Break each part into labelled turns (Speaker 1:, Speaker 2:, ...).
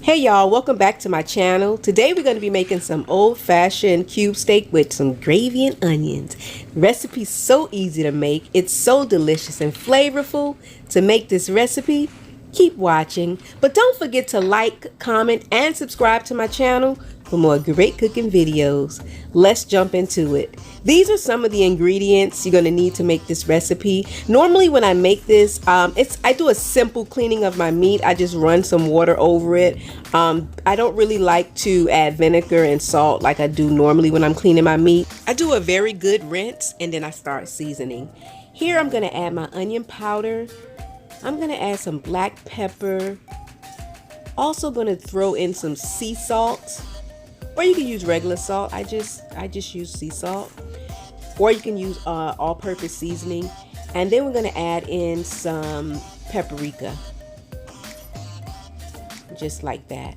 Speaker 1: Hey y'all, welcome back to my channel. Today we're going to be making some old-fashioned cube steak with some gravy and onions. The recipe's so easy to make. It's so delicious and flavorful. To make this recipe, keep watching. But don't forget to like, comment, and subscribe to my channel for more great cooking videos. Let's jump into it. These are some of the ingredients you're going to need to make this recipe. Normally when I make this, I do a simple cleaning of my meat. I just run some water over it. I don't really like to add vinegar and salt like I do normally when I'm cleaning my meat. I do a very good rinse and then I start seasoning. Here I'm going to add my onion powder. I'm going to add some black pepper. Also going to throw in some sea salt. Or you can use regular salt. I just use sea salt. Or you can use all-purpose seasoning. And then we're going to add in some paprika. Just like that.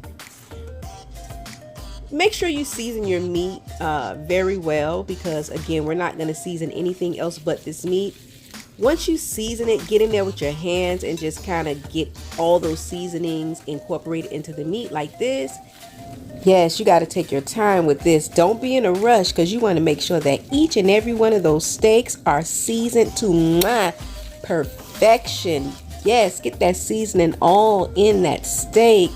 Speaker 1: Make sure you season your meat very well, because again, we're not going to season anything else but this meat. Once you season it, get in there with your hands and just kind of get all those seasonings incorporated into the meat like this. Yes, you got to take your time with this. Don't be in a rush, because you want to make sure that each and every one of those steaks are seasoned to perfection. Yes, get that seasoning all in that steak.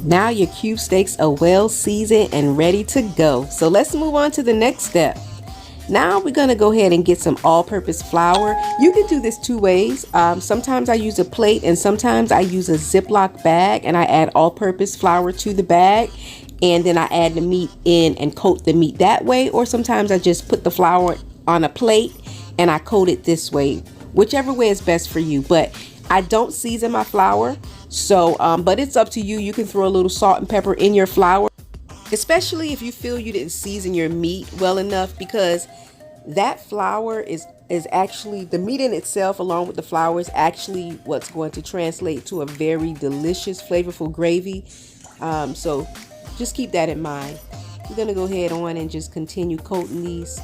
Speaker 1: Now your cube steaks are well seasoned and ready to go. So let's move on to the next step. Now we're going to go ahead and get some all-purpose flour. You can do this two ways. Sometimes I use a plate and sometimes I use a Ziploc bag, and I add all-purpose flour to the bag, and then I add the meat in and coat the meat that way. Or sometimes I just put the flour on a plate and I coat it this way. Whichever way is best for you, but I don't season my flour. So, but it's up to you. You can throw a little salt and pepper in your flour, especially if you feel you didn't season your meat well enough, because that flour is actually, the meat in itself along with the flour is actually what's going to translate to a very delicious, flavorful gravy. So just keep that in mind. We're going to go ahead on and just continue coating these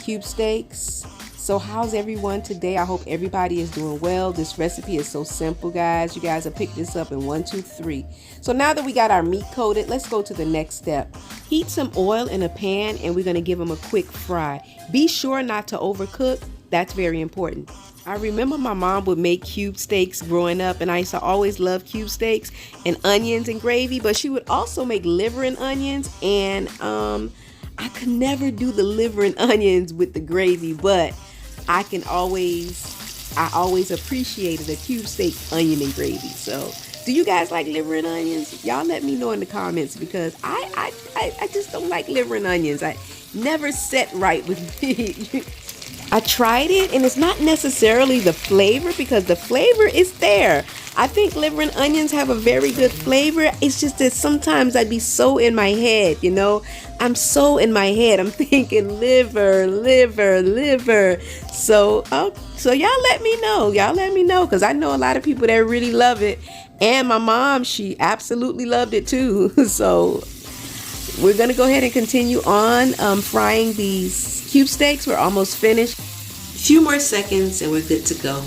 Speaker 1: cube steaks. So how's everyone today? I hope everybody is doing well. This recipe is so simple, guys. You guys have picked this up in 1, 2, 3. So now that we got our meat coated, let's go to the next step. Heat some oil in a pan and we're going to give them a quick fry. Be sure not to overcook. That's very important. I remember my mom would make cube steaks growing up, and I used to always love cube steaks and onions and gravy, but she would also make liver and onions, and I could never do the liver and onions with the gravy, but I always appreciated a cube steak, onion, and gravy. So, do you guys like liver and onions? Y'all let me know in the comments, because I just don't like liver and onions. I never set right with me. I tried it, and it's not necessarily the flavor, because the flavor is there. I think liver and onions have a very good flavor. It's just that sometimes I'd be so in my head, you know. I'm so in my head. I'm thinking liver. So y'all let me know. Y'all let me know, because I know a lot of people that really love it. And my mom, she absolutely loved it too. So we're going to go ahead and continue on frying these cube steaks. We're almost finished. A few more seconds and we're good to go.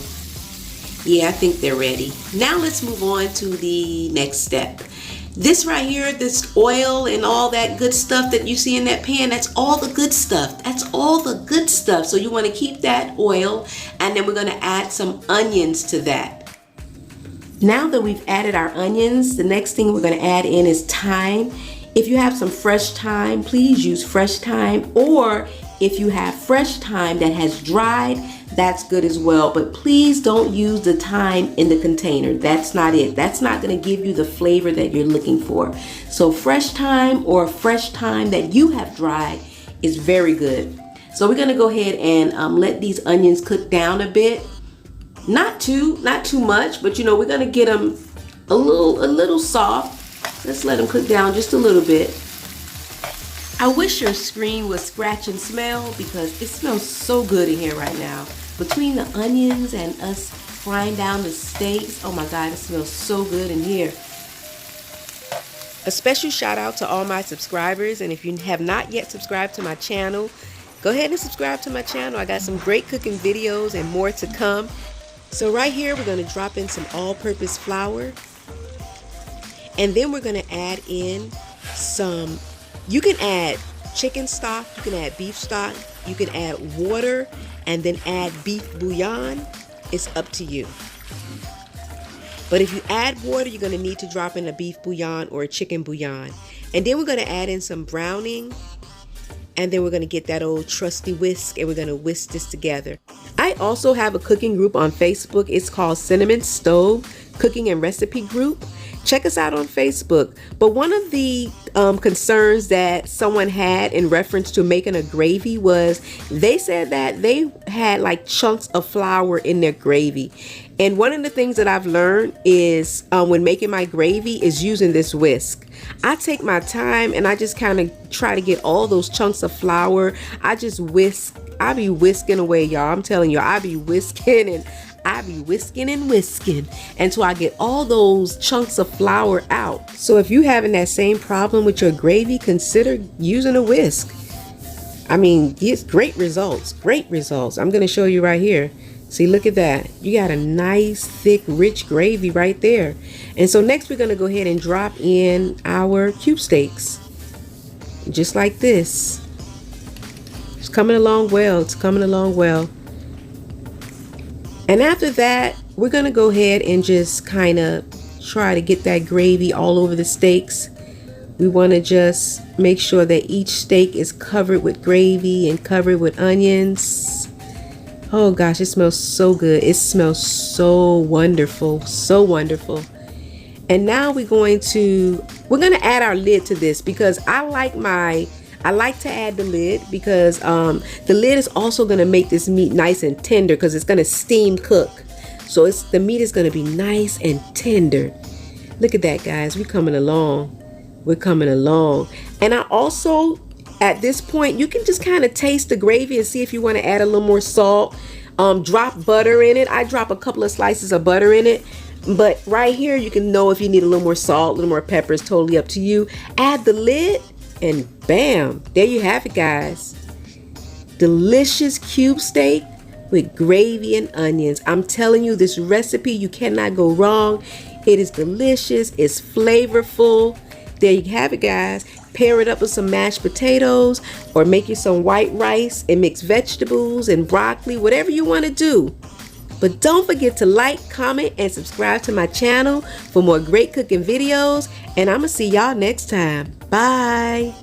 Speaker 1: Yeah, I think they're ready. Now let's move on to the next step. This right here, this oil and all that good stuff that you see in that pan, that's all the good stuff. That's all the good stuff. So you want to keep that oil, and then we're going to add some onions to that. Now that we've added our onions, the next thing we're going to add in is thyme. If you have some fresh thyme, please use fresh thyme, or if you have fresh thyme that has dried, that's good as well. But please don't use the thyme in the container. That's not it. That's not going to give you the flavor that you're looking for. So fresh thyme or fresh thyme that you have dried is very good. So we're going to go ahead and let these onions cook down a bit. Not too much, but you know, we're going to get them a little soft. Let's let them cook down just a little bit. I wish your screen would scratch and smell, because it smells so good in here right now. Between the onions and us frying down the steaks, oh my God, it smells so good in here. A special shout out to all my subscribers, and if you have not yet subscribed to my channel, go ahead and subscribe to my channel. I got some great cooking videos and more to come. So right here, we're going to drop in some all-purpose flour. And then we're gonna add in some, you can add chicken stock, you can add beef stock, you can add water, and then add beef bouillon. It's up to you. But if you add water, you're gonna need to drop in a beef bouillon or a chicken bouillon. And then we're gonna add in some browning, and then we're gonna get that old trusty whisk, and we're gonna whisk this together. I also have a cooking group on Facebook. It's called Cinnamon Stove Cooking and Recipe Group. Check us out on Facebook. But one of the concerns that someone had in reference to making a gravy was they said that they had like chunks of flour in their gravy. And one of the things that I've learned is when making my gravy is using this whisk. I take my time and I just kind of try to get all those chunks of flour. I just whisk. I be whisking away, y'all. I'm telling you, I be whisking and whisking until I get all those chunks of flour out. So if you're having that same problem with your gravy, consider using a whisk. I mean, it's great results, great results. I'm gonna show you right here. See, look at that. You got a nice, thick, rich gravy right there. And so next we're gonna go ahead and drop in our cube steaks. Just like this. It's coming along well, it's coming along well. And after that, we're gonna go ahead and just kind of try to get that gravy all over the steaks. We wanna just make sure that each steak is covered with gravy and covered with onions. Oh gosh, it smells so good. It smells so wonderful, so wonderful. And now we're gonna add our lid to this because I like to add the lid because the lid is also going to make this meat nice and tender because it's going to steam cook. So the meat is going to be nice and tender. Look at that, guys. We're coming along. We're coming along. And I also, at this point, you can just kind of taste the gravy and see if you want to add a little more salt. Drop butter in it. I drop a couple of slices of butter in it. But right here, you can know if you need a little more salt, a little more pepper. It's totally up to you. Add the lid. And bam, there you have it, guys. Delicious cube steak with gravy and onions. I'm telling you, this recipe, you cannot go wrong. It is delicious. It's flavorful. There you have it, guys. Pair it up with some mashed potatoes or make you some white rice and mix vegetables and broccoli, whatever you want to do. But don't forget to like, comment, and subscribe to my channel for more great cooking videos. And I'm going to see y'all next time. Bye.